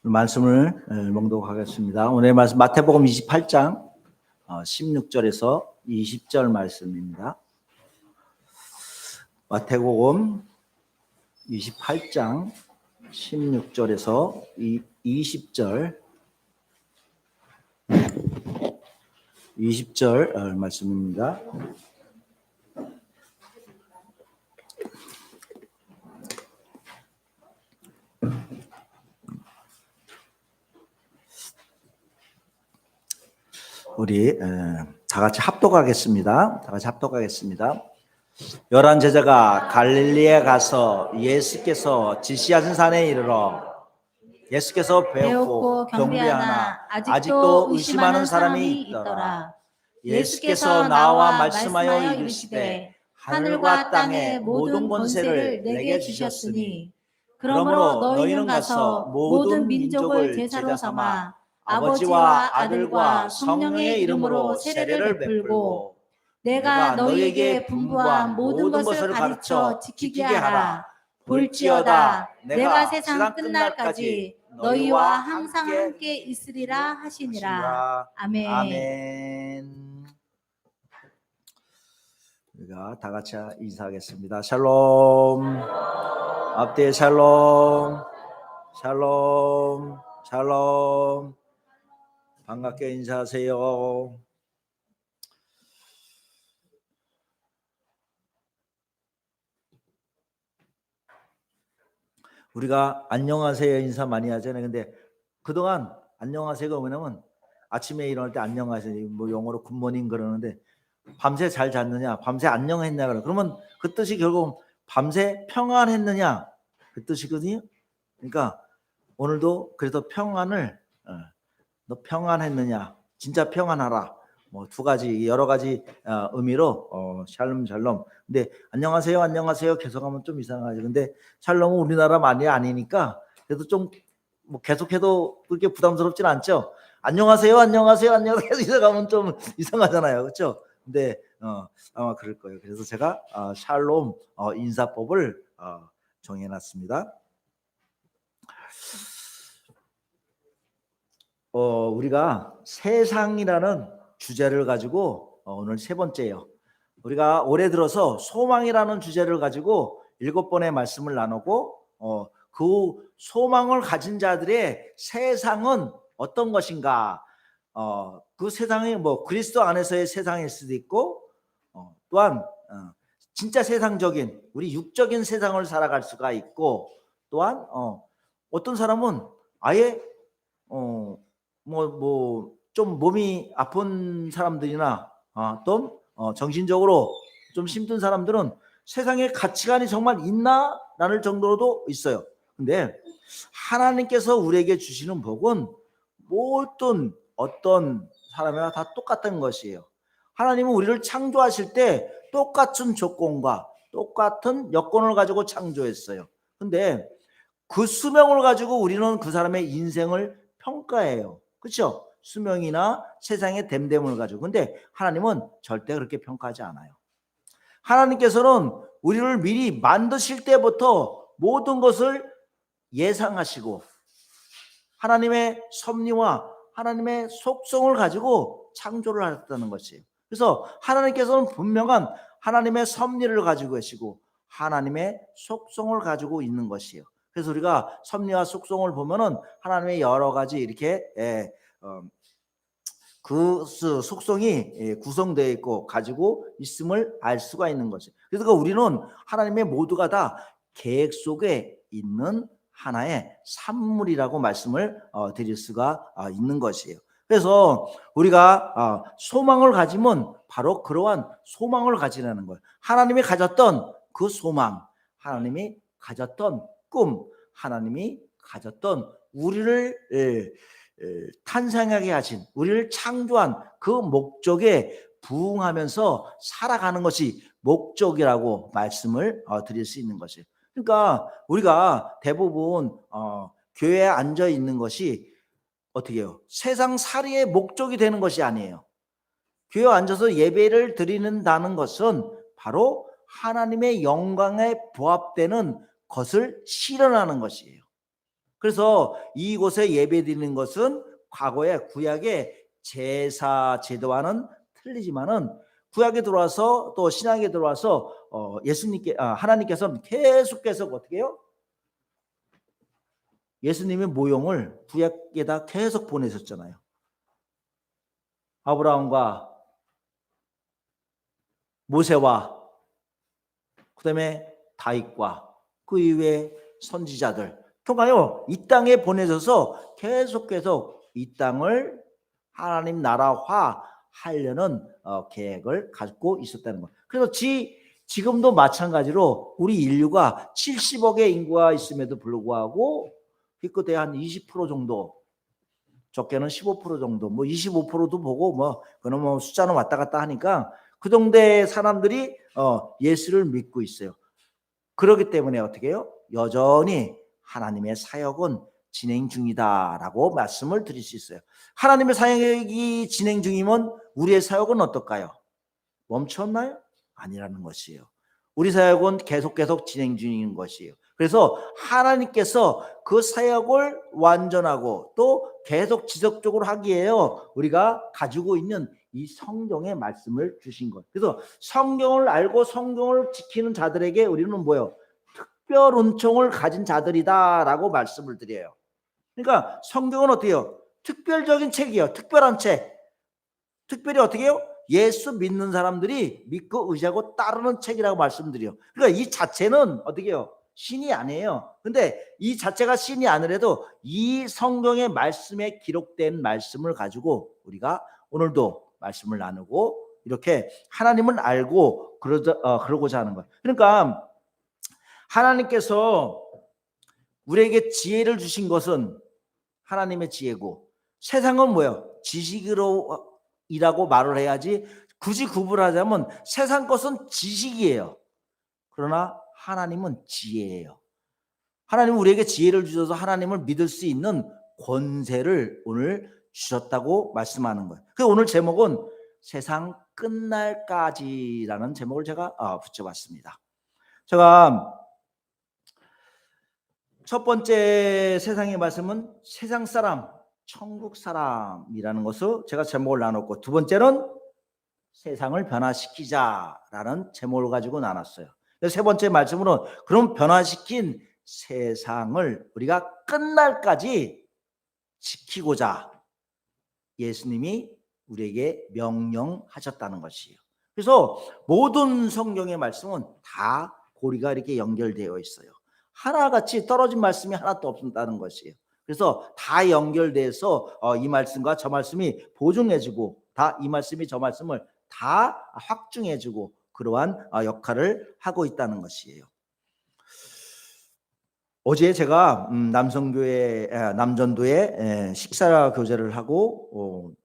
말씀을 몽독하겠습니다. 오늘 말씀 마태복음 28장 16절에서 20절 말씀입니다. 마태복음 28장 16절에서 20절 말씀입니다. 우리 다 같이 합독하겠습니다. 11 제자가 갈릴리에 가서 예수께서 지시하신 산에 이르러 예수께서 배웠고 경배하나 아직도 의심하는 사람이 있더라. 예수께서 나와 말씀하여 이르시되 하늘과 땅의 모든 권세를 내게 주셨으니 그러므로 너희는 가서 모든 민족을 제사로 삼아 아버지와 아들과 성령의 이름으로 세례를 베풀고 내가 너희에게 분부한 모든 것을 가르쳐 지키게 하라. 볼지어다 내가 세상 끝날까지 너희와 항상 함께 있으리라 하시니라. 아멘. 우리가 다 같이 인사하겠습니다. 샬롬. 앞뒤에 샬롬. 샬롬. 샬롬. 반갑게 인사하세요. 우리가 안녕하세요 인사 많이 하잖아요. 근데 그동안 안녕하세요가 뭐냐면 아침에 일어날 때 안녕하세요, 뭐 영어로 굿모닝 그러는데 밤새 잘 잤느냐, 밤새 안녕했냐 그러면 그 뜻이 결국 밤새 평안했느냐 그 뜻이거든요. 그러니까 오늘도 그래서 평안을 너 평안했느냐, 진짜 평안하라, 뭐 두 가지 여러 가지 의미로 샬롬. 근데 안녕하세요 계속하면 좀 이상하죠. 근데 샬롬은 우리나라 말이 아니니까 그래도 좀 뭐 계속해도 그렇게 부담스럽진 않죠. 안녕하세요 계속 이상하면 좀 이상하잖아요, 그렇죠? 근데 아마 그럴 거예요. 그래서 제가 샬롬 인사법을 정해놨습니다. 우리가 세상이라는 주제를 가지고 오늘 세 번째예요. 우리가 올해 들어서 소망이라는 주제를 가지고 7번의 말씀을 나누고 그 소망을 가진 자들의 세상은 어떤 것인가, 그 세상이 뭐 그리스도 안에서의 세상일 수도 있고 또한 진짜 세상적인 우리 육적인 세상을 살아갈 수가 있고 또한 어떤 사람은 아예 좀 몸이 아픈 사람들이나 또 정신적으로 좀 힘든 사람들은 세상에 가치관이 정말 있나라는 정도로도 있어요. 근데 하나님께서 우리에게 주시는 복은 모든 어떤 사람이나 다 똑같은 것이에요. 하나님은 우리를 창조하실 때 똑같은 조건과 똑같은 여건을 가지고 창조했어요. 근데 그 수명을 가지고 우리는 그 사람의 인생을 평가해요. 그렇죠? 수명이나 세상의 됨됨을 가지고. 근데 하나님은 절대 그렇게 평가하지 않아요. 하나님께서는 우리를 미리 만드실 때부터 모든 것을 예상하시고 하나님의 섭리와 하나님의 속성을 가지고 창조를 하셨다는 것이에요. 그래서 하나님께서는 분명한 하나님의 섭리를 가지고 계시고 하나님의 속성을 가지고 있는 것이에요. 그래서 우리가 섭리와 속성을 보면은 하나님의 여러 가지 이렇게 그 속성이 구성되어 있고 가지고 있음을 알 수가 있는 것이에요. 그래서 우리는 하나님의 모두가 다 계획 속에 있는 하나의 산물이라고 말씀을 드릴 수가 있는 것이에요. 그래서 우리가 소망을 가지면 바로 그러한 소망을 가지라는 거예요. 하나님이 가졌던 그 소망, 하나님이 가졌던 꿈, 하나님이 가졌던 우리를 탄생하게 하신, 우리를 창조한 그 목적에 부응하면서 살아가는 것이 목적이라고 말씀을 드릴 수 있는 것이에요. 그러니까 우리가 대부분 교회에 앉아 있는 것이 어떻게 해요? 세상 살이의 목적이 되는 것이 아니에요. 교회에 앉아서 예배를 드리는다는 것은 바로 하나님의 영광에 부합되는 것을 실현하는 것이에요. 그래서 이곳에 예배드리는 것은 과거에 구약의 제사 제도와는 틀리지만은 구약에 들어와서 또 신약에 들어와서 하나님께서 계속해서 어떻게 해요? 예수님의 모형을 구약에다 계속 보내셨잖아요. 아브라함과 모세와 그다음에 다윗과 그 이후에 선지자들 통하여 이 땅에 보내셔서 계속 이 땅을 하나님 나라화 하려는 계획을 갖고 있었다는 것. 그래서 지금도 마찬가지로 우리 인류가 70억의 인구가 있음에도 불구하고 기껏해 한 20% 정도, 적게는 15% 정도, 뭐 25%도 보고 뭐 그는 뭐 숫자는 왔다 갔다 하니까 그 정도의 사람들이 예수를 믿고 있어요. 그렇기 때문에 어떻게 해요? 여전히 하나님의 사역은 진행 중이다라고 말씀을 드릴 수 있어요. 하나님의 사역이 진행 중이면 우리의 사역은 어떨까요? 멈췄나요? 아니라는 것이에요. 우리 사역은 계속 진행 중인 것이에요. 그래서 하나님께서 그 사역을 완전하고 또 계속 지속적으로 하기 위해요. 우리가 가지고 있는 이 성경의 말씀을 주신 것. 그래서 성경을 알고 성경을 지키는 자들에게 우리는 뭐예요? 특별 은총을 가진 자들이다라고 말씀을 드려요. 그러니까 성경은 어때요? 특별적인 책이에요. 특별한 책. 특별히 어떻게 해요? 예수 믿는 사람들이 믿고 의지하고 따르는 책이라고 말씀드려요. 그러니까 이 자체는 어떻게 해요? 신이 아니에요. 근데 이 자체가 신이 아니라도 이 성경의 말씀에 기록된 말씀을 가지고 우리가 오늘도 말씀을 나누고 이렇게 하나님을 알고 그러고자 하는 거예요. 그러니까 하나님께서 우리에게 지혜를 주신 것은 하나님의 지혜고 세상은 뭐예요? 지식으로 이라고 말을 해야지 굳이 구분하자면 세상 것은 지식이에요. 그러나 하나님은 지혜예요. 하나님은 우리에게 지혜를 주셔서 하나님을 믿을 수 있는 권세를 오늘 주셨다고 말씀하는 거예요. 그래서 오늘 제목은 세상 끝날까지라는 제목을 제가 붙여봤습니다. 제가 첫 번째 세상의 말씀은 세상 사람, 천국 사람이라는 것을 제가 제목을 나눴고 두 번째는 세상을 변화시키자라는 제목을 가지고 나눴어요. 세 번째 말씀으로 그럼 변화시킨 세상을 우리가 끝날까지 지키고자 예수님이 우리에게 명령하셨다는 것이에요. 그래서 모든 성경의 말씀은 다 고리가 이렇게 연결되어 있어요. 하나같이 떨어진 말씀이 하나도 없다는 것이에요. 그래서 다 연결돼서 이 말씀과 저 말씀이 보증해주고 다 이 말씀이 저 말씀을 다 확증해주고 그러한 역할을 하고 있다는 것이에요. 어제 제가 남전도에 식사 교제를 하고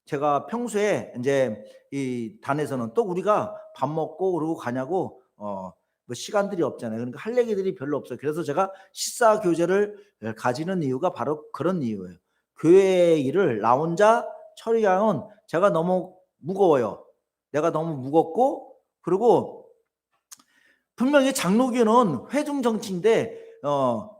제가 평소에 이제 이 단에서는 또 우리가 밥 먹고 그러고 가냐고 뭐 시간들이 없잖아요. 그러니까 할 얘기들이 별로 없어요. 그래서 제가 식사 교제를 가지는 이유가 바로 그런 이유예요. 교회 일을 나 혼자 처리하면 제가 너무 무거워요. 내가 너무 무겁고 그리고 분명히 장로교는 회중 정치인데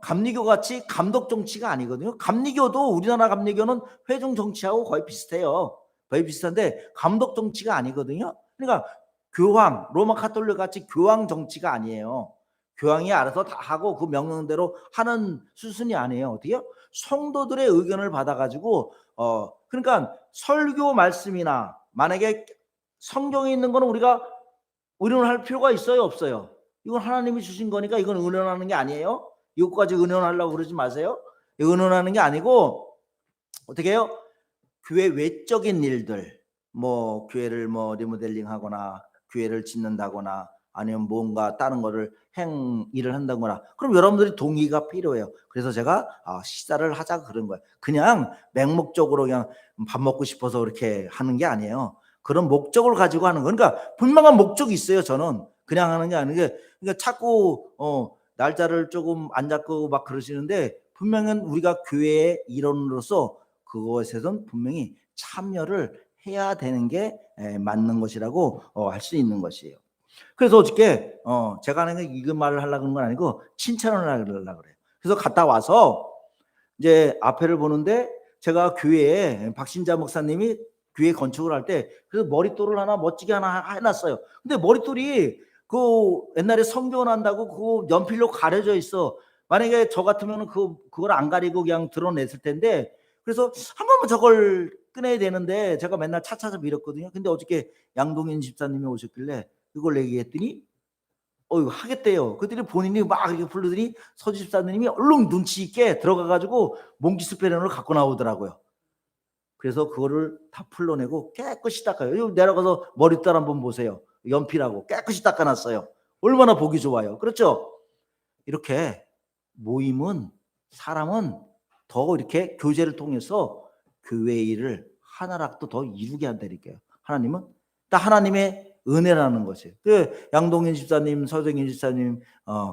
감리교 같이 감독 정치가 아니거든요. 감리교도 우리나라 감리교는 회중 정치하고 거의 비슷해요. 거의 비슷한데 감독 정치가 아니거든요. 그러니까 교황, 로마 카톨릭 같이 교황 정치가 아니에요. 교황이 알아서 다 하고 그 명령대로 하는 수순이 아니에요. 어떻게요? 성도들의 의견을 받아가지고 그러니까 설교 말씀이나 만약에 성경에 있는 거는 우리가 의논할 필요가 있어요, 없어요? 이건 하나님이 주신 거니까 이건 의논하는 게 아니에요. 이것까지 의논하려고 그러지 마세요. 의논하는 게 아니고 어떻게 해요? 교회 외적인 일들, 뭐 교회를 뭐 리모델링하거나 교회를 짓는다거나 아니면 뭔가 다른 거를 일을 한다거나 그럼 여러분들이 동의가 필요해요. 그래서 제가 식사를 하자 그런 거예요. 그냥 맹목적으로 그냥 밥 먹고 싶어서 그렇게 하는 게 아니에요. 그런 목적을 가지고 하는 거. 그러니까 분명한 목적이 있어요. 저는 그냥 하는 게 아니고 그러니까 자꾸 날짜를 조금 안 잡고 막 그러시는데 분명히 우리가 교회의 일원으로서 그것에선 분명히 참여를 해야 되는 게 맞는 것이라고 할 수 있는 것이에요. 그래서 어저께 제가 하는 게 이거 말을 하려고 하는 건 아니고 칭찬을 하려고 그래요. 그래서 갔다 와서 이제 앞에를 보는데 제가 교회에 박신자 목사님이 교회 건축을 할 때 그래서 머릿돌을 하나 멋지게 하나 해놨어요. 근데 머릿돌이 그 옛날에 성경을 한다고 그 연필로 가려져 있어. 만약에 저 같으면 그걸 안 가리고 그냥 드러냈을 텐데 그래서 한 번만 저걸 꺼내야 되는데 제가 맨날 차차차 밀었거든요. 근데 어저께 양동인 집사님이 오셨길래 그걸 얘기했더니 이거 하겠대요. 그랬더니 본인이 막 이렇게 부르더니 서 집사님이 얼른 눈치 있게 들어가가지고 몽키스 페렌을 갖고 나오더라고요. 그래서 그거를 다 풀러내고 깨끗이 닦아요. 여기 내려가서 머리털 한번 보세요. 연필하고 깨끗이 닦아놨어요. 얼마나 보기 좋아요. 그렇죠? 이렇게 모임은 사람은 더 이렇게 교제를 통해서 교회 일을 하나라도 더 이루게 한다니까요. 하나님은 딱 하나님의 은혜라는 것이에요. 그 양동인 집사님, 서정인 집사님,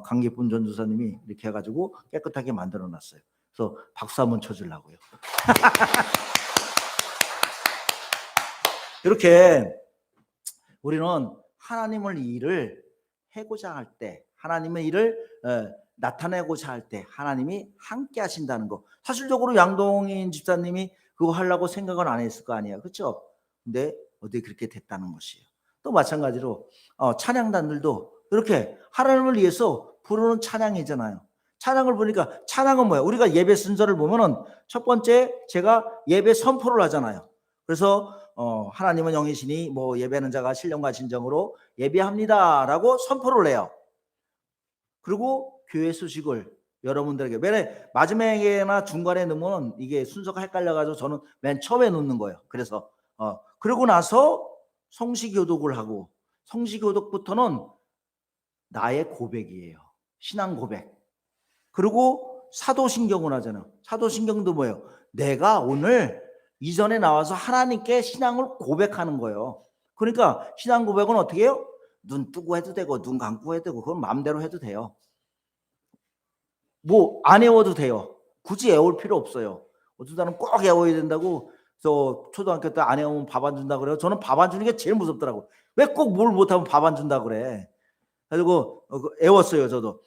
강기쁜 전도사님이 이렇게 해가지고 깨끗하게 만들어놨어요. 그래서 박수 한번 쳐주려고요. 이렇게 우리는 하나님의 일을 해고자 할 때, 하나님의 일을 나타내고자 할 때 하나님이 함께 하신다는 거. 사실적으로 양동인 집사님이 그거 하려고 생각은 안 했을 거 아니에요. 그렇죠? 근데 어떻게 그렇게 됐다는 것이에요. 또 마찬가지로 찬양단들도 이렇게 하나님을 위해서 부르는 찬양이잖아요. 찬양을 보니까 찬양은 뭐예요? 우리가 예배 순서를 보면은 첫 번째 제가 예배 선포를 하잖아요. 그래서 하나님은 영이시니 뭐 예배하는 자가 신령과 진정으로 예배합니다라고 선포를 해요. 그리고 교회 소식을 여러분들에게 맨 마지막에나 중간에 넣으면 이게 순서가 헷갈려가지고 저는 맨 처음에 넣는 거예요. 그래서 그러고 나서 성시교독을 하고 성시교독부터는 나의 고백이에요. 신앙 고백. 그리고 사도신경을 하잖아요. 사도신경도 뭐예요? 내가 오늘 이전에 나와서 하나님께 신앙을 고백하는 거예요. 그러니까 신앙 고백은 어떻게 해요? 눈 뜨고 해도 되고 눈 감고 해도 되고 그건 마음대로 해도 돼요. 뭐 안 외워도 돼요. 굳이 외울 필요 없어요. 어떤 사람은 꼭 외워야 된다고 저 초등학교 때 안 외우면 밥 안 준다 그래요. 저는 밥 안 주는 게 제일 무섭더라고. 왜 꼭 뭘 못하면 밥 안 준다 그래. 그리고 외웠어요. 저도.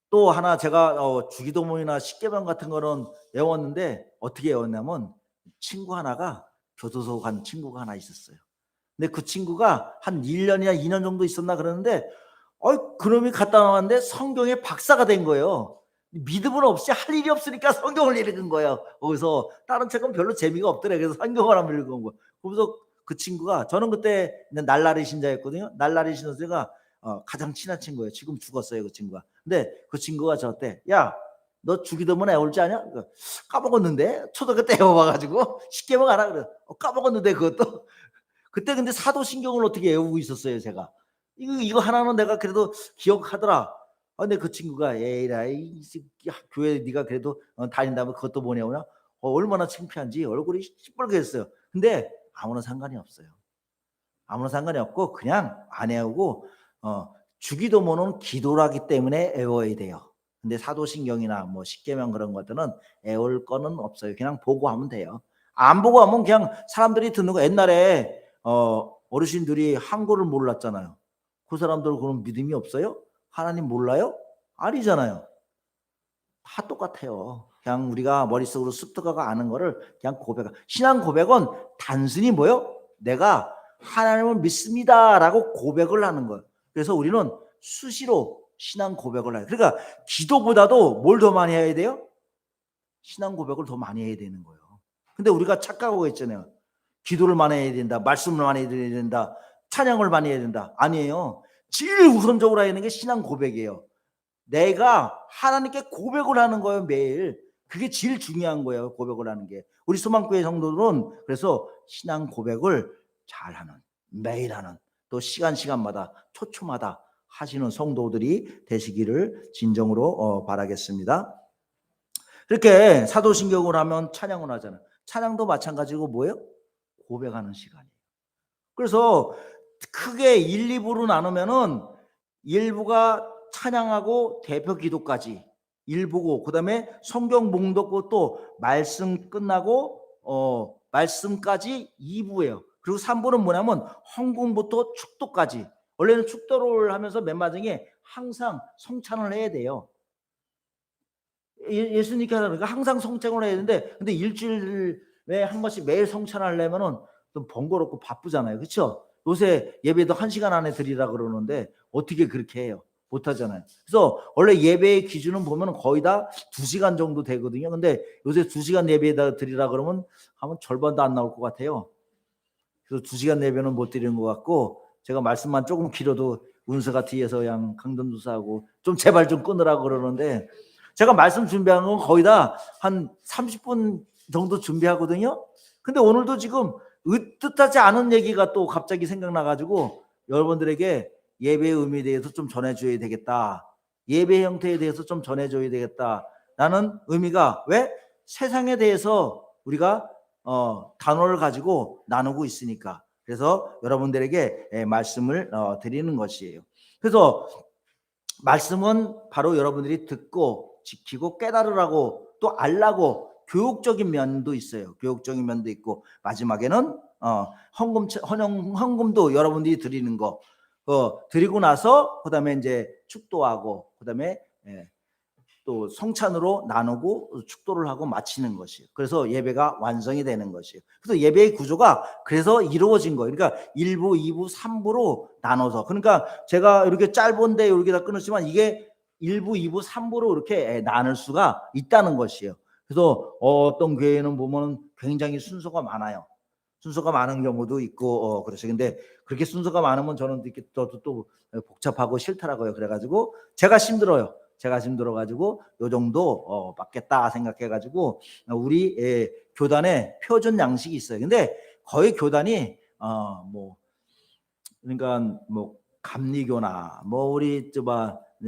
또 하나 제가 주기도문이나 십계명 같은 거는 외웠는데 어떻게 외웠냐면 친구 하나가 교도소 간 친구가 하나 있었어요. 근데 그 친구가 한 1년이나 2년 정도 있었나 그러는데 그놈이 갔다 나왔는데 성경의 박사가 된 거예요. 믿음은 없이 할 일이 없으니까 성경을 읽은 거예요. 거기서 다른 책은 별로 재미가 없더래. 그래서 성경을 한번 읽은 거예요. 그래서 그 친구가 저는 그때 날라리 신자였거든요. 날라리 신자가 가장 친한 친구예요. 지금 죽었어요, 그 친구가. 근데 그 친구가 저한테 야, 너 주기도문 외울 줄 아냐? 까먹었는데 초등학교 때 외워봐가지고 십계명 알아 그래. 까먹었는데 그것도 그때 근데 사도신경을 어떻게 외우고 있었어요, 제가. 이거 하나는 내가 그래도 기억하더라. 근데 그 친구가 에라이 교회 네가 그래도 다닌다면 그것도 못 외우냐? 얼마나 창피한지 얼굴이 시뻘게 했어요. 근데 아무런 상관이 없어요. 아무런 상관이 없고 그냥 안 외우고 주기도문은 기도라기 때문에 외워야 돼요. 근데 사도신경이나 뭐 십계명 그런 것들은 외울 거는 없어요. 그냥 보고 하면 돼요. 안 보고 하면 그냥 사람들이 듣는 거. 옛날에 어르신들이 한글을 몰랐잖아요. 그 사람들 그런 믿음이 없어요? 하나님 몰라요? 아니잖아요. 다 똑같아요. 그냥 우리가 머릿속으로 습득하고 아는 거를 그냥 고백. 신앙 고백은 단순히 뭐요? 내가 하나님을 믿습니다라고 고백을 하는 거예요. 그래서 우리는 수시로 신앙 고백을 해요. 그러니까 기도보다도 뭘 더 많이 해야 돼요? 신앙 고백을 더 많이 해야 되는 거예요. 근데 우리가 착각하고 있잖아요. 기도를 많이 해야 된다. 말씀을 많이 해야 된다. 찬양을 많이 해야 된다. 아니에요. 제일 우선적으로 해야 되는 게 신앙 고백이에요. 내가 하나님께 고백을 하는 거예요, 매일. 그게 제일 중요한 거예요, 고백을 하는 게. 우리 소망교회 성도들은 그래서 신앙 고백을 잘하는, 매일 하는, 또 시간마다 초초마다 하시는 성도들이 되시기를 진정으로 바라겠습니다. 이렇게 사도신경을 하면 찬양을 하잖아요. 찬양도 마찬가지고 뭐예요? 고백하는 시간이에요. 그래서 크게 1, 2부로 나누면은 1부가 찬양하고 대표 기도까지 1부고 그다음에 성경 봉독고 또 말씀 끝나고 말씀까지 2부예요. 그리고 3부는 뭐냐면 헌금부터 축도까지. 원래는 축도를 하면서 맨 마지막에 항상 성찬을 해야 돼요. 예수님께 하라니까 항상 성찬을 해야 되는데 근데 일주일에 한 번씩 매일 성찬하려면은 좀 번거롭고 바쁘잖아요. 그렇죠? 요새 예배도 1시간 안에 드리라 그러는데 어떻게 그렇게 해요? 못 하잖아요. 그래서 원래 예배의 기준은 보면 거의 다 2시간 정도 되거든요. 근데 요새 2시간 예배에다 드리라 그러면 아마 절반도 안 나올 것 같아요. 그래서 2시간 예배는 못 드리는 것 같고 제가 말씀만 조금 길어도 운서가 뒤에서 그냥 강전도사하고 좀 제발 좀 끊으라고 그러는데 제가 말씀 준비한 건 거의 다 한 30분 정도 준비하거든요. 근데 오늘도 지금 으뜻하지 않은 얘기가 또 갑자기 생각나가지고 여러분들에게 예배의 의미에 대해서 좀 전해줘야 되겠다. 예배 형태에 대해서 좀 전해줘야 되겠다. 라는 의미가 왜? 세상에 대해서 우리가 단어를 가지고 나누고 있으니까. 그래서 여러분들에게 말씀을 드리는 것이에요. 그래서 말씀은 바로 여러분들이 듣고 지키고 깨달으라고 또 알라고 교육적인 면도 있어요. 교육적인 면도 있고 마지막에는 헌금도 여러분들이 드리는 거 드리고 나서 그다음에 이제 축도하고 그다음에 또 성찬으로 나누고 축도를 하고 마치는 것이에요. 그래서 예배가 완성이 되는 것이에요. 그래서 예배의 구조가 그래서 이루어진 거예요. 그러니까 1부, 2부, 3부로 나눠서. 그러니까 제가 이렇게 짧은데 이렇게 다 끊었지만 이게 1부, 2부, 3부로 이렇게 나눌 수가 있다는 것이에요. 그래서 어떤 교회는 보면 굉장히 순서가 많아요. 순서가 많은 경우도 있고 그렇죠. 근데 그렇게 순서가 많으면 저는 이렇게 또 복잡하고 싫더라고요. 그래가지고 제가 힘들어요. 제가 힘들어가지고 요 정도 받겠다 생각해가지고 우리 교단에 표준 양식이 있어요. 근데 거의 교단이 뭐 그러니까 뭐 감리교나 뭐 우리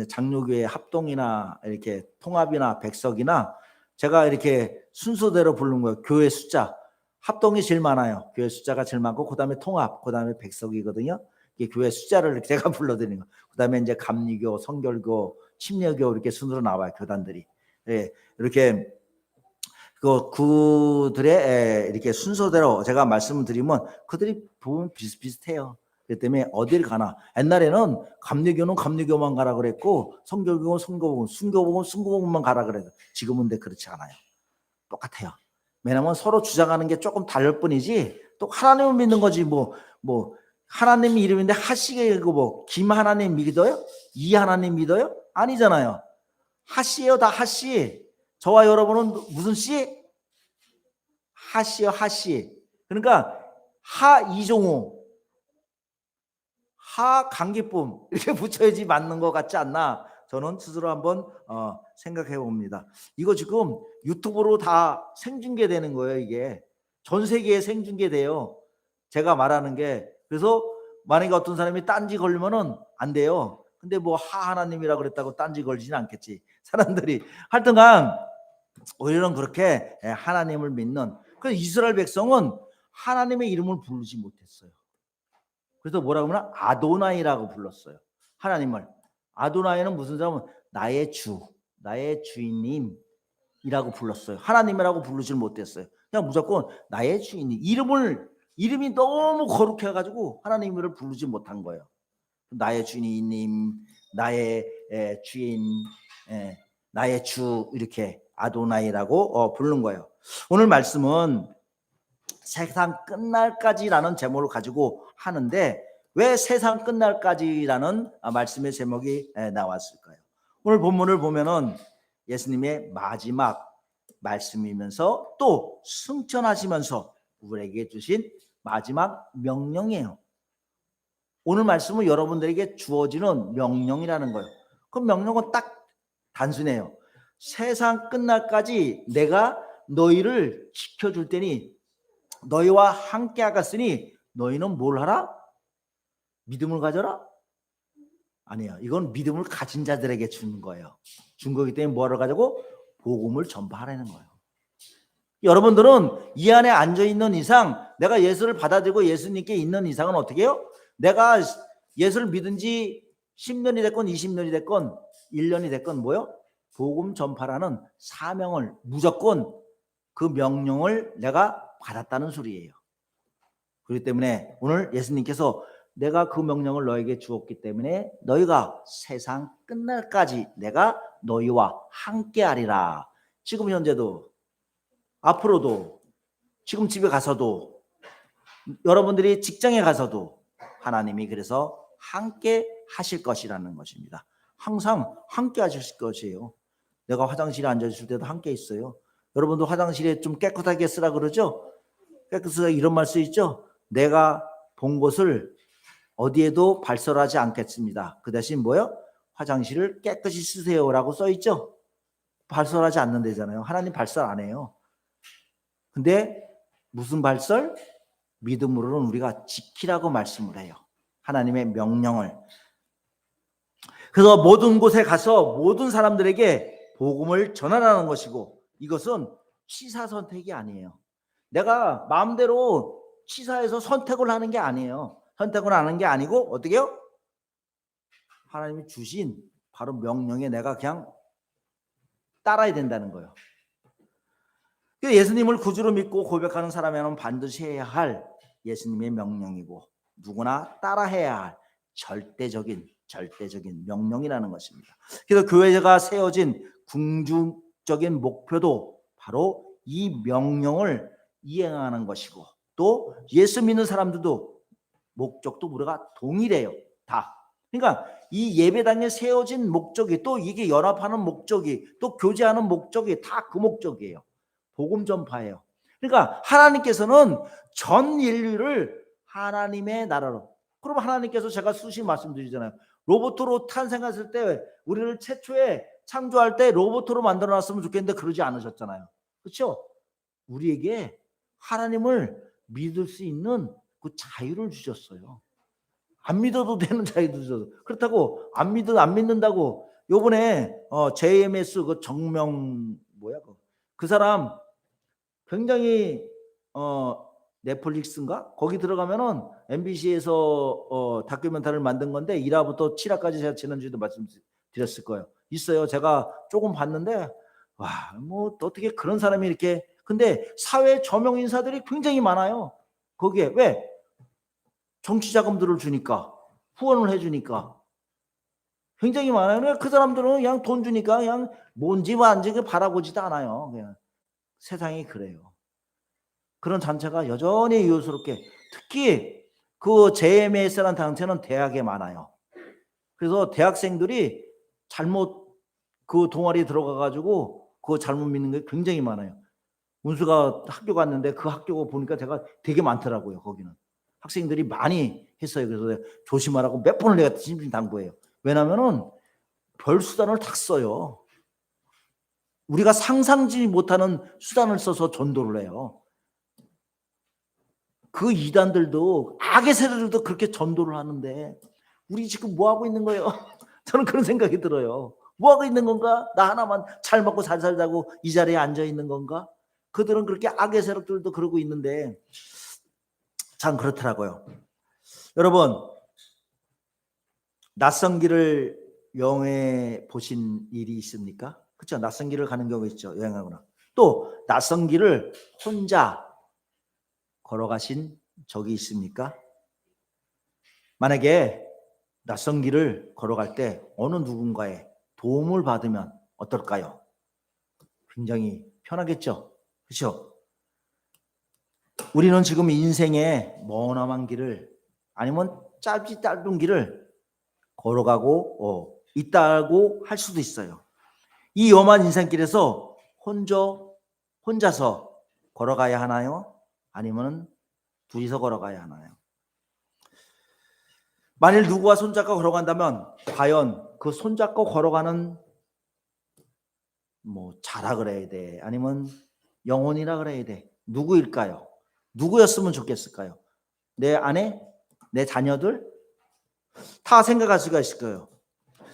장로교회 합동이나 이렇게 통합이나 백석이나 제가 이렇게 순서대로 부르는 거예요. 교회 숫자 합동이 제일 많아요. 교회 숫자가 제일 많고 그다음에 통합, 그다음에 백석이거든요. 이게 교회 숫자를 제가 불러드리는 거. 그다음에 이제 감리교, 성결교, 침례교 이렇게 순으로 나와요. 교단들이. 예, 이렇게 그들의 이렇게 순서대로 제가 말씀을 드리면 그들이 보면 비슷비슷해요. 그렇기 때문에 어딜 가나 옛날에는 감리교는 감리교만 가라 그랬고 성결교는 성교복음, 순교복음은 순교복음만 가라 그래서 지금은 근데 그렇지 않아요. 똑같아요. 왜냐면 서로 주장하는 게 조금 다를 뿐이지 또 하나님을 믿는 거지 뭐 하나님 이름인데 하시고 뭐 김 하나님 믿어요? 이 하나님 믿어요? 아니잖아요. 하시예요. 다 하시. 저와 여러분은 무슨 씨? 하시요. 하시. 그러니까 하 이종호, 하 강기쁨 이렇게 붙여야지 맞는 것 같지 않나 저는 스스로 한번 생각해 봅니다. 이거 지금 유튜브로 다 생중계되는 거예요. 이게 전 세계에 생중계돼요. 제가 말하는 게. 그래서 만약에 어떤 사람이 딴지 걸리면은 안 돼요. 근데 뭐 하나님이라 그랬다고 딴지 걸지는 않겠지. 사람들이 하여튼간 우리는 그렇게 하나님을 믿는. 그래서 이스라엘 백성은 하나님의 이름을 부르지 못했어요. 그래서 뭐라고 하면 아도나이라고 불렀어요. 하나님을. 아도나이는 무슨 사람은 나의 주, 나의 주인님이라고 불렀어요. 하나님이라고 부르질 못했어요. 그냥 무조건 나의 주인님. 이름이 너무 거룩해가지고 하나님을 부르지 못한 거예요. 나의 주인님, 나의 주인, 나의 주 이렇게 아도나이라고 부르는 거예요. 오늘 말씀은 세상 끝날까지라는 제목을 가지고 하는데 왜 세상 끝날까지라는 말씀의 제목이 나왔을까요? 오늘 본문을 보면은 예수님의 마지막 말씀이면서 또 승천하시면서 우리에게 주신 마지막 명령이에요. 오늘 말씀은 여러분들에게 주어지는 명령이라는 거예요. 그 명령은 딱 단순해요. 세상 끝날까지 내가 너희를 지켜줄 테니 너희와 함께 하겠으니 너희는 뭘 하라? 믿음을 가져라? 아니에요. 이건 믿음을 가진 자들에게 주는 거예요. 준 거기 때문에 뭐를 가지고? 복음을 전파하라는 거예요. 여러분들은 이 안에 앉아있는 이상 내가 예수를 받아들이고 예수님께 있는 이상은 어떻게 해요? 내가 예수를 믿은 지 10년이 됐건 20년이 됐건 1년이 됐건 뭐요? 복음 전파라는 사명을 무조건 그 명령을 내가 받았다는 소리예요. 그렇기 때문에 오늘 예수님께서 내가 그 명령을 너에게 주었기 때문에 너희가 세상 끝날까지 내가 너희와 함께하리라. 지금 현재도, 앞으로도, 지금 집에 가서도, 여러분들이 직장에 가서도 하나님이 그래서 함께 하실 것이라는 것입니다. 항상 함께 하실 것이에요. 내가 화장실에 앉아 있을 때도 함께 있어요. 여러분도 화장실에 좀 깨끗하게 쓰라 그러죠? 깨끗하게 이런 말 쓰이죠? 내가 본 곳을 어디에도 발설하지 않겠습니다. 그 대신 뭐요? 화장실을 깨끗이 쓰세요라고 써 있죠? 발설하지 않는 데잖아요. 하나님 발설 안 해요. 근데 무슨 발설? 믿음으로는 우리가 지키라고 말씀을 해요. 하나님의 명령을. 그래서 모든 곳에 가서 모든 사람들에게 복음을 전하라는 것이고, 이것은 취사 선택이 아니에요. 내가 마음대로 취사해서 선택을 하는 게 아니에요. 선택을 하는 게 아니고 어떻게 해요? 하나님이 주신 바로 명령에 내가 그냥 따라야 된다는 거예요. 예수님을 구주로 믿고 고백하는 사람에는 반드시 해야 할 예수님의 명령이고 누구나 따라해야 할 절대적인 명령이라는 것입니다. 그래서 교회가 세워진 궁극적인 목표도 바로 이 명령을 이행하는 것이고, 또 예수 믿는 사람들도 목적도 우리가 동일해요. 다. 그러니까 이 예배당에 세워진 목적이, 또 이게 연합하는 목적이, 또 교제하는 목적이 다 그 목적이에요. 복음 전파예요. 그러니까 하나님께서는 전 인류를 하나님의 나라로, 그럼 하나님께서 제가 수시 말씀드리잖아요. 로봇으로 탄생했을 때 우리를 최초에 창조할 때 로봇으로 만들어놨으면 좋겠는데 그러지 않으셨잖아요. 그렇죠? 우리에게 하나님을 믿을 수 있는 그 자유를 주셨어요. 안 믿어도 되는 자유도 주셨어요. 그렇다고 안 믿는다고 요번에 JMS 그 정명 뭐야 그 사람 굉장히 넷플릭스인가? 거기 들어가면은 MBC에서 다큐멘터리를 만든 건데 1화부터 7화까지 제가 지난주에도 말씀드렸을 거예요. 있어요. 제가 조금 봤는데 와, 뭐 어떻게 그런 사람이 이렇게, 근데 사회 저명 인사들이 굉장히 많아요. 거기에 왜? 정치 자금들을 주니까, 후원을 해주니까 굉장히 많아요. 그 사람들은 그냥 돈 주니까 그냥 뭔지 뭔지 바라보지도 않아요. 그냥 세상이 그래요. 그런 단체가 여전히 이유스럽게, 특히 그 JMS라는 단체는 대학에 많아요. 그래서 대학생들이 잘못 그 동아리에 들어가가지고 그거 잘못 믿는 게 굉장히 많아요. 문수가 학교 갔는데 그 학교 보니까 제가 되게 많더라고요. 거기는 학생들이 많이 했어요. 그래서 조심하라고 몇 번을 내가 신신당부해요. 왜냐면은 별 수단을 다 써요. 우리가 상상지 못하는 수단을 써서 전도를 해요. 그 이단들도, 악의 세력들도 그렇게 전도를 하는데 우리 지금 뭐 하고 있는 거예요? 저는 그런 생각이 들어요. 뭐 하고 있는 건가? 나 하나만 잘 먹고 잘 살자고 이 자리에 앉아 있는 건가? 그들은 그렇게 악의 세력들도 그러고 있는데 참 그렇더라고요. 여러분, 낯선 길을 여행해 보신 일이 있습니까? 그렇죠? 낯선 길을 가는 경우 있죠. 여행하거나. 또 낯선 길을 혼자 걸어가신 적이 있습니까? 만약에 낯선 길을 걸어갈 때 어느 누군가의 도움을 받으면 어떨까요? 굉장히 편하겠죠? 그렇죠? 우리는 지금 인생의 머나먼 길을, 아니면 짧은 길을 걸어가고 있다고 할 수도 있어요. 이 험한 인생길에서 혼자서 걸어가야 하나요? 아니면 둘이서 걸어가야 하나요? 만일 누구와 손잡고 걸어간다면 과연 그 손잡고 걸어가는 뭐 자라 그래야 돼? 아니면 영혼이라 그래야 돼? 누구일까요? 누구였으면 좋겠을까요? 내 아내? 내 자녀들? 다 생각할 수가 있을 거예요.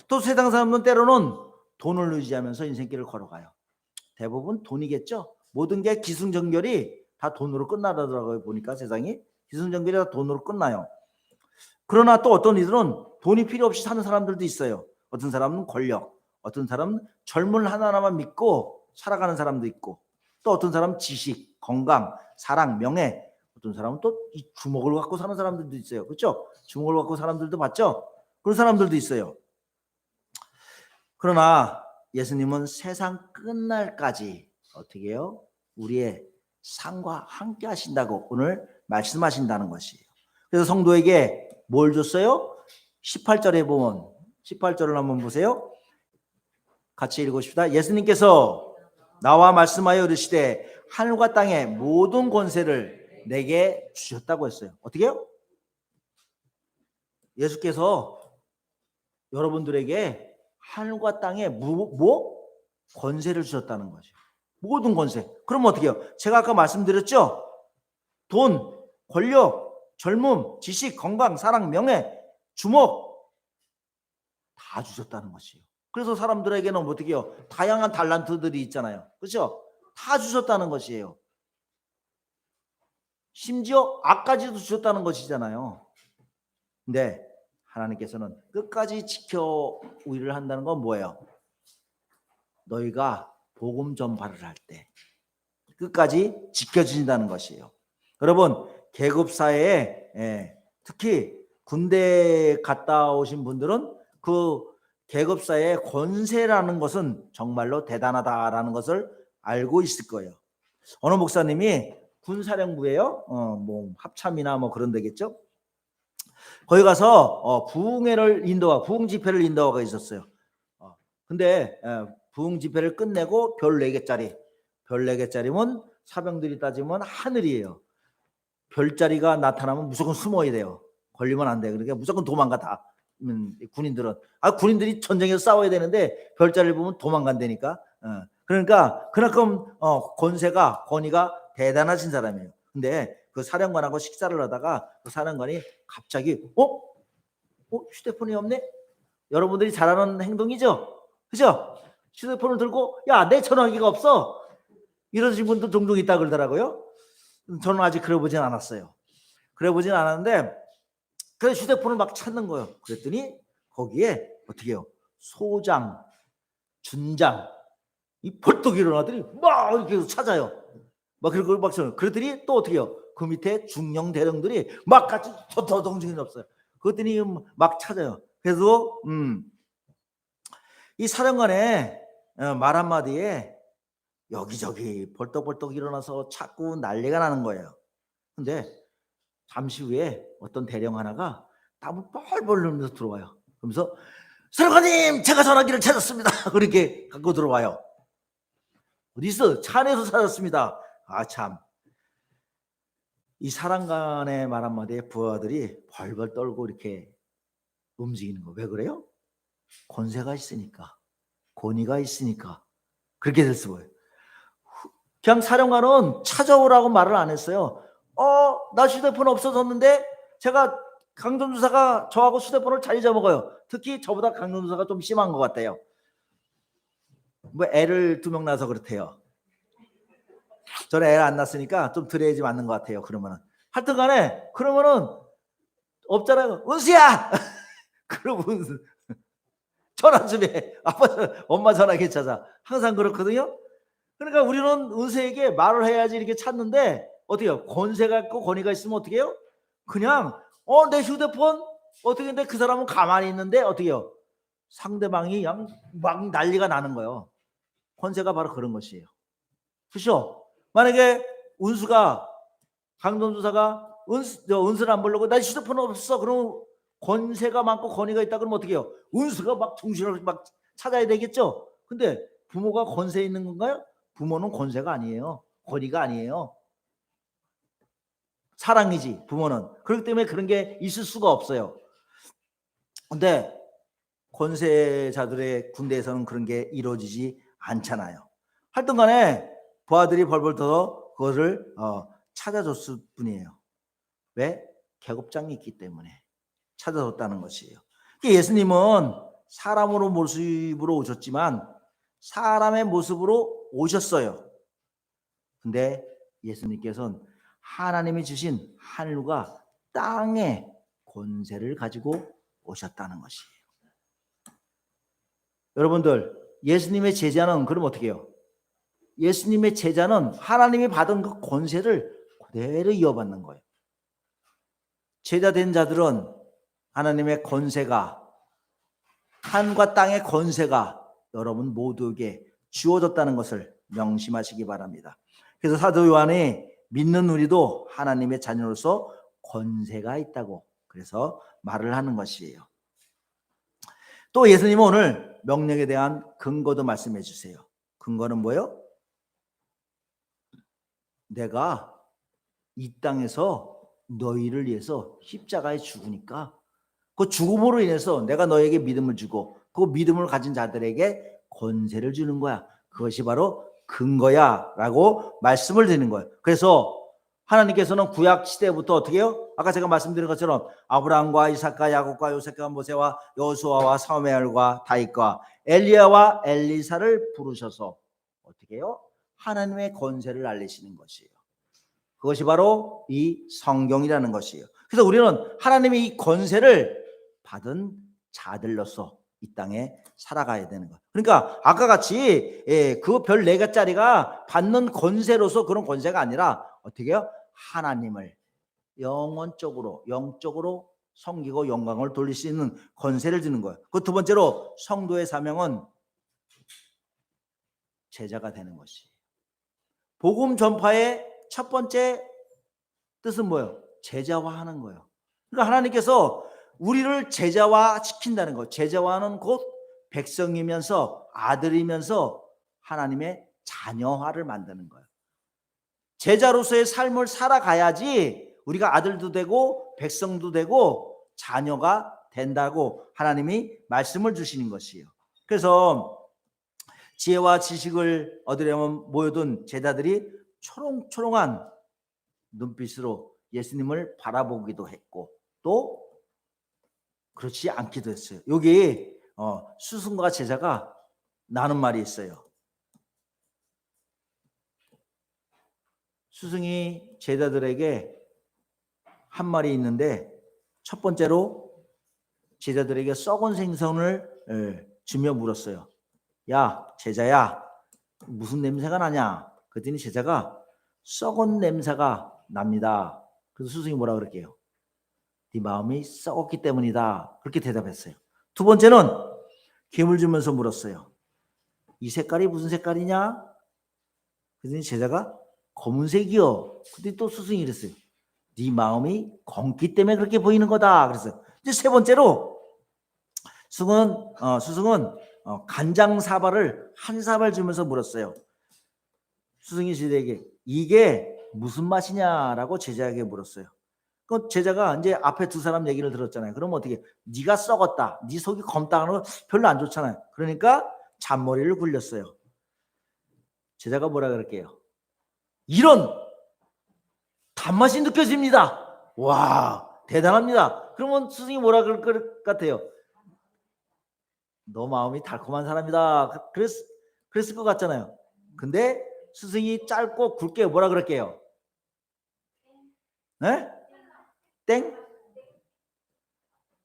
또 세상 사람들은 때로는 돈을 의지하면서 인생길을 걸어가요. 대부분 돈이겠죠. 모든 게 기승전결이 다 돈으로 끝나더라고요. 보니까 세상이 기승전결이 다 돈으로 끝나요. 그러나 또 어떤 이들은 돈이 필요 없이 사는 사람들도 있어요. 어떤 사람은 권력, 어떤 사람은 젊은 하나하나만 믿고 살아가는 사람도 있고, 또 어떤 사람은 지식, 건강, 사랑, 명예, 어떤 사람은 또 이 주먹을 갖고 사는 사람들도 있어요. 그렇죠? 주먹을 갖고 사람들도 봤죠? 그런 사람들도 있어요. 그러나 예수님은 세상 끝날까지 어떻게 해요? 우리의 삶과 함께 하신다고 오늘 말씀하신다는 것이에요. 그래서 성도에게 뭘 줬어요? 18절에 보면 18절을 한번 보세요. 같이 읽으십시다. 예수님께서 나와 말씀하여 이르시되 하늘과 땅의 모든 권세를 내게 주셨다고 했어요. 어떻게 해요? 예수께서 여러분들에게 하늘과 땅의 권세를 주셨다는 거죠. 모든 권세. 그럼 어떻게 해요? 제가 아까 말씀드렸죠? 돈, 권력, 젊음, 지식, 건강, 사랑, 명예, 주목 다 주셨다는 것이에요. 그래서 사람들에게는 어떻게 해요? 다양한 달란트들이 있잖아요. 그렇죠? 다 주셨다는 것이에요. 심지어 악까지도 주셨다는 것이잖아요. 근데 하나님께서는 끝까지 지켜 우리를 한다는 건 뭐예요? 너희가 복음 전파를 할 때 끝까지 지켜주신다는 것이에요. 여러분 계급사회에 특히 군대 갔다 오신 분들은 그 계급사회의 권세라는 것은 정말로 대단하다라는 것을 알고 있을 거예요. 어느 목사님이 군사령부예요. 뭐 합참이나 뭐 그런 데겠죠. 거기 가서 부흥 집회를 인도하고 있었어요. 근데 부흥 집회를 끝내고 별 4개짜리, 별 4개짜리면 사병들이 따지면 하늘이에요. 별자리가 나타나면 무조건 숨어야 돼요. 걸리면 안 돼. 그러니까 무조건 도망가 다. 군인들은 군인들이 전쟁에서 싸워야 되는데 별자리를 보면 도망간다니까. 그러니까 그만큼 권위가 대단하신 사람이에요. 근데 그 사령관하고 식사를 하다가 그 사령관이 갑자기 휴대폰이 없네? 여러분들이 잘하는 행동이죠? 그죠? 휴대폰을 들고 야, 내 전화기가 없어. 이러신 분도 종종 있다 그러더라고요. 저는 아직 그래 보진 않았어요. 그래 보진 않았는데 그래서 휴대폰을 막 찾는 거예요. 그랬더니 거기에 어떻게 해요? 소장, 준장 이 벌떡 일어나더니 막 이렇게 찾아요. 막 그리고 막 그랬더니 또 어떻게 해요? 그 밑에 중령 대령들이 막 같이 더덩징이 없어요. 그랬더니 막 찾아요. 그래서 이 사령관의 말 한마디에 여기저기 벌떡벌떡 일어나서 자꾸 난리가 나는 거예요. 근데 잠시 후에 어떤 대령 하나가 땀을 뻘뻘 흘리면서 들어와요. 그러면서 사령관님 제가 전화기를 찾았습니다. 그렇게 갖고 들어와요. 어디 있어? 차 안에서 찾았습니다. 참. 이 사령관의 말 한마디에 부하들이 벌벌 떨고 이렇게 움직이는 거. 왜 그래요? 권세가 있으니까, 권위가 있으니까 그렇게 됐어 보여요. 그냥 사령관은 찾아오라고 말을 안 했어요. 나 휴대폰 없어졌는데 제가 강전주사가 저하고 휴대폰을 잘 잊어먹어요. 특히 저보다 강전주사가 좀 심한 것 같아요. 뭐 애를 2명 낳아서 그렇대요. 저는 애를 안 낳았으니까 좀 드려야지 맞는 것 같아요. 그러면은 하여튼간에 그러면은 없잖아요. 은수야. 그러면 전화 좀 해. 아빠 엄마 전화기 찾아. 항상 그렇거든요. 그러니까 우리는 은수에게 말을 해야지 이렇게 찾는데 어떻게 해요? 권세가 있고 권위가 있으면 어떻게 해요? 그냥 내 휴대폰 어떻게 근데 그 사람은 가만히 있는데 어떻게 해요? 상대방이 그냥 막 난리가 나는 거예요. 권세가 바로 그런 것이에요. 그렇죠? 만약에 운수가 강동주사가 은수를 안 보려고 나 휴대폰 없어. 그러면 권세가 많고 권위가 있다 그러면 어떻게 해요? 운수가 막 정신을 막 찾아야 되겠죠? 근데 부모가 권세 있는 건가요? 부모는 권세가 아니에요. 권위가 아니에요. 사랑이지 부모는. 그렇기 때문에 그런 게 있을 수가 없어요. 근데 권세자들의 군대에서는 그런 게 이루어지지 않잖아요. 하여튼 간에 부하들이 벌벌 떠서 그것을 찾아줬을 뿐이에요. 왜? 계급장이 있기 때문에 찾아줬다는 것이에요. 예수님은 사람으로 모습으로 오셨지만 사람의 모습으로 오셨어요. 근데 예수님께서는 하나님이 주신 하늘과 땅의 권세를 가지고 오셨다는 것이에요. 여러분들 예수님의 제자는 그럼 어떻게 해요? 예수님의 제자는 하나님이 받은 그 권세를 그대로 이어받는 거예요. 제자 된 자들은 하나님의 권세가, 하늘과 땅의 권세가 여러분 모두에게 주어졌다는 것을 명심하시기 바랍니다. 그래서 사도 요한이 믿는 우리도 하나님의 자녀로서 권세가 있다고 그래서 말을 하는 것이에요. 또 예수님은 오늘 명령에 대한 근거도 말씀해 주세요. 근거는 뭐예요? 내가 이 땅에서 너희를 위해서 십자가에 죽으니까 그 죽음으로 인해서 내가 너에게 믿음을 주고 그 믿음을 가진 자들에게 권세를 주는 거야. 그것이 바로 근거야 라고 말씀을 드리는 거예요. 그래서 하나님께서는 구약 시대부터 어떻게 해요? 아까 제가 말씀드린 것처럼 아브라함과 이삭과 야곱과 요셉과 모세와 여호수아와 사무엘과 다윗과 엘리야와 엘리사를 부르셔서 어떻게 해요? 하나님의 권세를 알리시는 것이에요. 그것이 바로 이 성경이라는 것이에요. 그래서 우리는 하나님의 이 권세를 받은 자들로서 이 땅에 살아가야 되는 거예요. 그러니까 아까 같이 그 별 4개짜리가 받는 권세로서 그런 권세가 아니라 어떻게 해요? 하나님을 영원적으로 영적으로 섬기고 영광을 돌릴 수 있는 권세를 주는 거예요. 그 두 번째로 성도의 사명은 제자가 되는 것이에요. 복음 전파의 첫 번째 뜻은 뭐예요? 제자화하는 거예요. 그러니까 하나님께서 우리를 제자화 시킨다는 거. 제자화는 곧 백성이면서 아들이면서 하나님의 자녀화를 만드는 거예요. 제자로서의 삶을 살아가야지 우리가 아들도 되고 백성도 되고 자녀가 된다고 하나님이 말씀을 주시는 것이에요. 그래서 지혜와 지식을 얻으려면 모여든 제자들이 초롱초롱한 눈빛으로 예수님을 바라보기도 했고 또 그렇지 않기도 했어요. 여기 스승과 제자가 나눈 말이 있어요. 스승이 제자들에게 한 말이 있는데 첫 번째로 제자들에게 썩은 생선을 주며 물었어요. 야 제자야 무슨 냄새가 나냐? 그랬더니 제자가 썩은 냄새가 납니다. 그래서 스승이 뭐라 그럴게요? 네 마음이 썩었기 때문이다. 그렇게 대답했어요. 두 번째는 김을 주면서 물었어요. 이 색깔이 무슨 색깔이냐? 그랬더니 제자가 검은색이요. 근데 또 스승이 이랬어요. 네 마음이 검기 때문에 그렇게 보이는 거다. 그래서 이제 세 번째로 스승은 간장 사발을 한 사발 주면서 물었어요. 스승이 제자에게 이게 무슨 맛이냐라고 제자에게 물었어요. 그 제자가 이제 앞에 두 사람 얘기를 들었잖아요. 그럼 어떻게? 네가 썩었다. 네 속이 검다 하는 거 별로 안 좋잖아요. 그러니까 잔머리를 굴렸어요. 제자가 뭐라 그럴게요? 이런 단맛이 느껴집니다. 와 대단합니다. 그러면 스승이 뭐라 그럴 것 같아요? 너 마음이 달콤한 사람이다. 그랬을 것 같잖아요. 근데 스승이 짧고 굵게 뭐라 그럴게요? 네? 땡?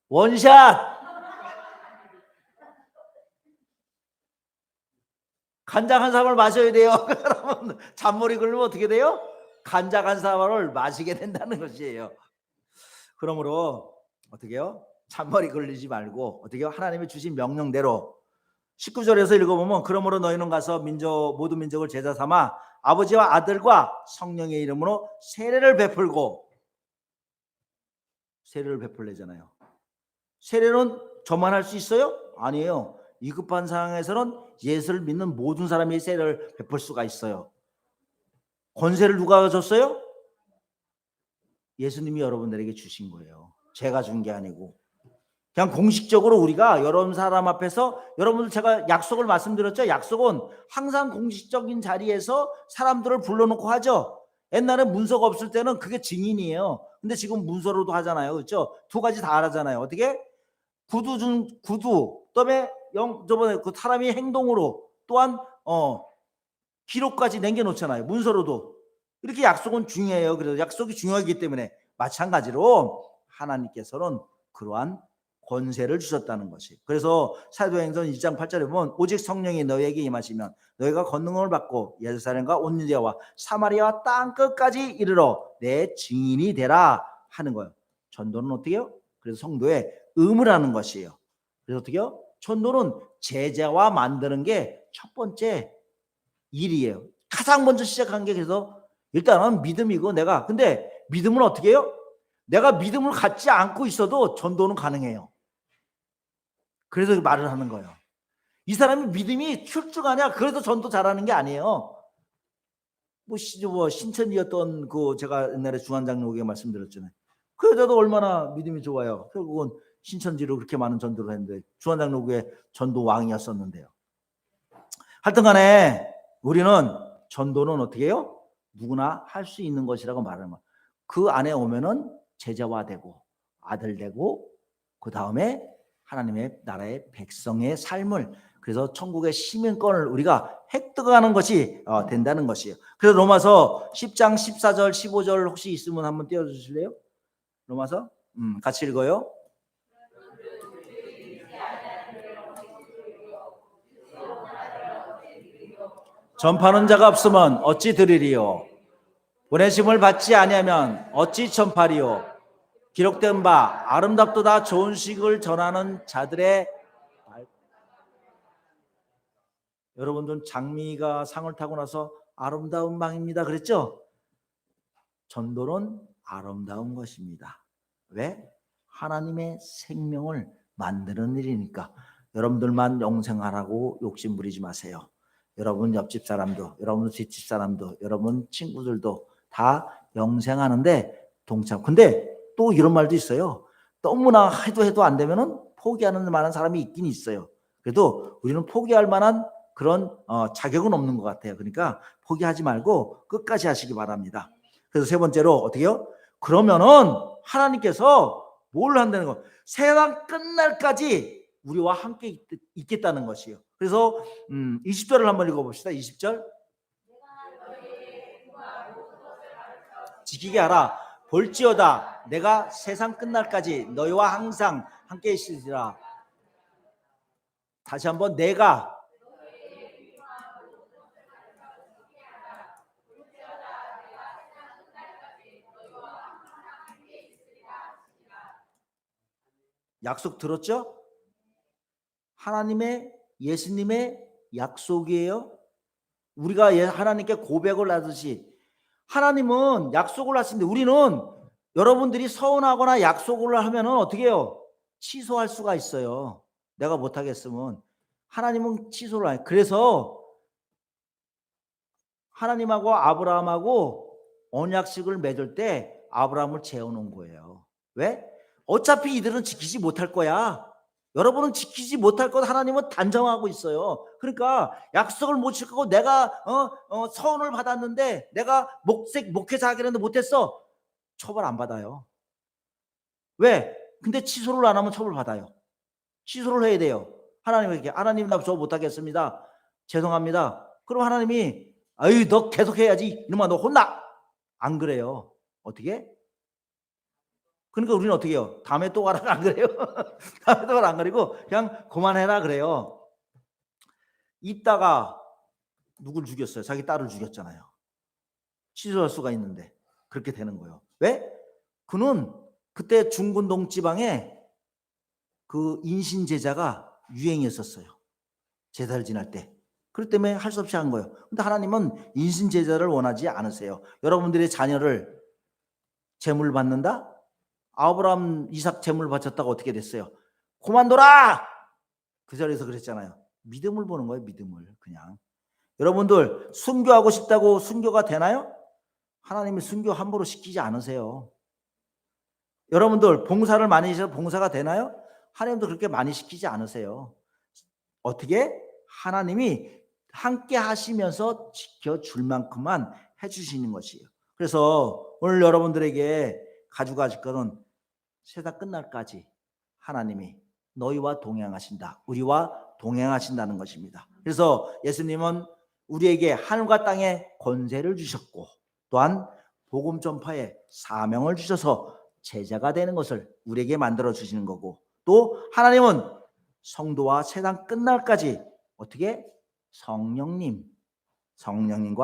원샷! 간장 한 사발 마셔야 돼요. 그러면 잔머리 굴리면 어떻게 돼요? 간장 한 사발을 마시게 된다는 것이에요. 그러므로 어떻게 해요? 잔머리 굴리지 말고 어떻게 해요? 하나님이 주신 명령대로 19절에서 읽어보면 그러므로 너희는 가서 모든 민족을 제자 삼아 아버지와 아들과 성령의 이름으로 세례를 베풀래잖아요. 세례는 저만 할 수 있어요? 아니에요. 이 급한 상황에서는 예수를 믿는 모든 사람이 세례를 베풀 수가 있어요. 권세를 누가 줬어요? 예수님이 여러분들에게 주신 거예요. 제가 준 게 아니고. 그냥 공식적으로 우리가 여러 사람 앞에서 여러분들 제가 약속을 말씀드렸죠. 약속은 항상 공식적인 자리에서 사람들을 불러놓고 하죠. 옛날에 문서가 없을 때는 그게 증인이에요. 근데 지금 문서로도 하잖아요. 그렇죠? 두 가지 다 하잖아요. 어떻게? 구두 그다음에 저번에 그 사람이 행동으로 또한 기록까지 남겨놓잖아요. 문서로도. 이렇게 약속은 중요해요. 그래서 약속이 중요하기 때문에 마찬가지로 하나님께서는 그러한 권세를 주셨다는 것이. 그래서 사도행전 1장 8절에 보면 오직 성령이 너희에게 임하시면 너희가 권능을 받고 예루살렘과 온 유대와 사마리아와 땅 끝까지 이르러 내 증인이 되라 하는 거예요. 전도는 어떻게 해요? 그래서 성도의 의무라는 것이에요. 그래서 어떻게 해요? 전도는 제자와 만드는 게 첫 번째 일이에요. 가장 먼저 시작한 게 그래서 일단은 믿음이고 근데 믿음은 어떻게 해요? 내가 믿음을 갖지 않고 있어도 전도는 가능해요. 그래서 말을 하는 거예요. 이 사람이 믿음이 출중하냐? 그래서 전도 잘하는 게 아니에요. 뭐 신천이었던 제가 옛날에 주한장로에게 말씀드렸잖아요. 그 여자도 얼마나 믿음이 좋아요. 결국은 신천지로 그렇게 많은 전도를 했는데 주한장로교의 전도 왕이었었는데요. 하여튼 간에 우리는 전도는 어떻게 해요? 누구나 할 수 있는 것이라고 말하는 거예요. 그 안에 오면은 제자화 되고 아들 되고 그 다음에 하나님의 나라의 백성의 삶을 그래서 천국의 시민권을 우리가 획득하는 것이 된다는 것이에요. 그래서 로마서 10장 14절 15절 혹시 있으면 한번 띄워주실래요? 로마서 같이 읽어요. 전파하는 자가 없으면 어찌 들으리요? 보내심을 받지 아니하면 어찌 전파리요? 기록된 바 아름답도다 좋은 식을 전하는 자들의 여러분들은 장미가 상을 타고 나서 아름다운 망입니다 그랬죠? 전도는 아름다운 것입니다. 왜? 하나님의 생명을 만드는 일이니까. 여러분들만 영생하라고 욕심 부리지 마세요. 여러분 옆집 사람도, 여러분 뒷집 사람도, 여러분 친구들도 다 영생하는데 동참. 근데 또 이런 말도 있어요. 너무나 해도 안 되면은 포기하는 만한 사람이 있긴 있어요. 그래도 우리는 포기할 만한 그런 자격은 없는 것 같아요. 그러니까 포기하지 말고 끝까지 하시기 바랍니다. 그래서 세 번째로 어떻게 해요? 그러면은 하나님께서 뭘 한다는 거? 세상 끝날까지 우리와 함께 있겠다는 것이에요. 그래서 20절을 한번 읽어봅시다. 20절. 지키게 하라. 볼지어다 내가 세상 끝날까지 너희와 항상 함께 있으리라. 다시 한번 내가 약속 들었죠? 하나님의 예수님의 약속이에요. 우리가 하나님께 고백을 하듯이 하나님은 약속을 하시는데 우리는 여러분들이 서운하거나 약속을 하면은 어떻게 해요? 취소할 수가 있어요. 내가 못하겠으면 하나님은 취소를 안 해요. 그래서 하나님하고 아브라함하고 언약식을 맺을 때 아브라함을 재워놓은 거예요. 왜? 어차피 이들은 지키지 못할 거야. 여러분은 지키지 못할 것 하나님은 단정하고 있어요. 그러니까 약속을 못 지키고 내가 서운을 받았는데 내가 목회자 하기로 했는데 못했어. 처벌 안 받아요. 왜? 근데 취소를 안 하면 처벌 받아요. 취소를 해야 돼요. 하나님에게 하나님 나 저 못하겠습니다. 죄송합니다. 그럼 하나님이 아유 너 계속해야지 이놈아 너 혼나. 안 그래요. 어떻게? 그러니까 우리는 어떻게 해요? 다음에 또 가라 안 그래요? 다음에 또 가라 안 그리고 그냥 그만해라 그래요. 있다가 누굴 죽였어요? 자기 딸을 죽였잖아요. 취소할 수가 있는데 그렇게 되는 거예요. 왜? 그는 그때 중군동 지방에 그 인신 제자가 유행했었어요. 제사를 지날 때. 그렇기 때문에 할 수 없이 한 거예요. 근데 하나님은 인신 제자를 원하지 않으세요. 여러분들의 자녀를 제물 받는다? 아브라함 이삭 제물 바쳤다가 어떻게 됐어요? 그만둬라! 그 자리에서 그랬잖아요. 믿음을 보는 거예요. 믿음을 그냥. 여러분들 순교하고 싶다고 순교가 되나요? 하나님이 순교 함부로 시키지 않으세요. 여러분들 봉사를 많이 하셔서 봉사가 되나요? 하나님도 그렇게 많이 시키지 않으세요. 어떻게? 하나님이 함께 하시면서 지켜줄 만큼만 해주시는 것이에요. 그래서 오늘 여러분들에게 가져가실 것은 세상 끝날까지 하나님이 너희와 동행하신다. 우리와 동행하신다는 것입니다. 그래서 예수님은 우리에게 하늘과 땅에 권세를 주셨고 또한 복음 전파에 사명을 주셔서 제자가 되는 것을 우리에게 만들어 주시는 거고 또 하나님은 성도와 세상 끝날까지 어떻게? 성령님과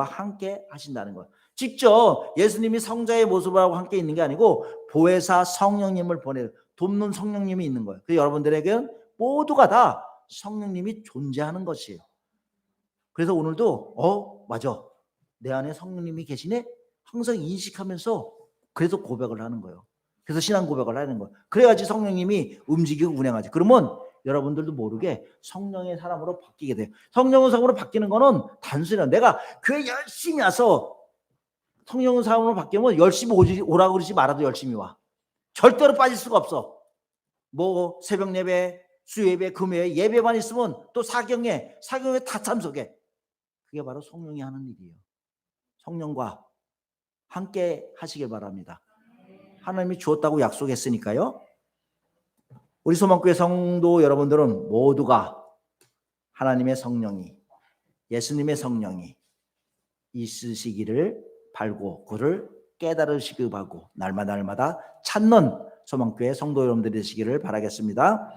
함께 하신다는 거예요. 직접 예수님이 성자의 모습을 하고 함께 있는 게 아니고 보혜사 성령님을 보내 돕는 성령님이 있는 거예요. 그래서 여러분들에게는 모두가 다 성령님이 존재하는 것이에요. 그래서 오늘도 맞아, 내 안에 성령님이 계시네 항상 인식하면서 그래서 고백을 하는 거예요. 그래서 신앙 고백을 하는 거예요. 그래야지 성령님이 움직이고 운행하지. 그러면 여러분들도 모르게 성령의 사람으로 바뀌게 돼요. 성령의 사람으로 바뀌는 거는 단순히 내가 교회 열심히 와서 성령의 사람으로 바뀌면 열심히 오라고 그러지 말아도 열심히 와. 절대로 빠질 수가 없어. 뭐 새벽 예배, 수요예배, 금요예배 예배만 있으면 또 사경에 다 참석해. 그게 바로 성령이 하는 일이에요. 성령과 함께 하시길 바랍니다. 하나님이 주었다고 약속했으니까요. 우리 소망교회 성도 여러분들은 모두가 하나님의 성령이, 예수님의 성령이 있으시기를 바라고 그를 깨달으시기 바라고 날마다 찾는 소망교회 성도 여러분들이 되시기를 바라겠습니다.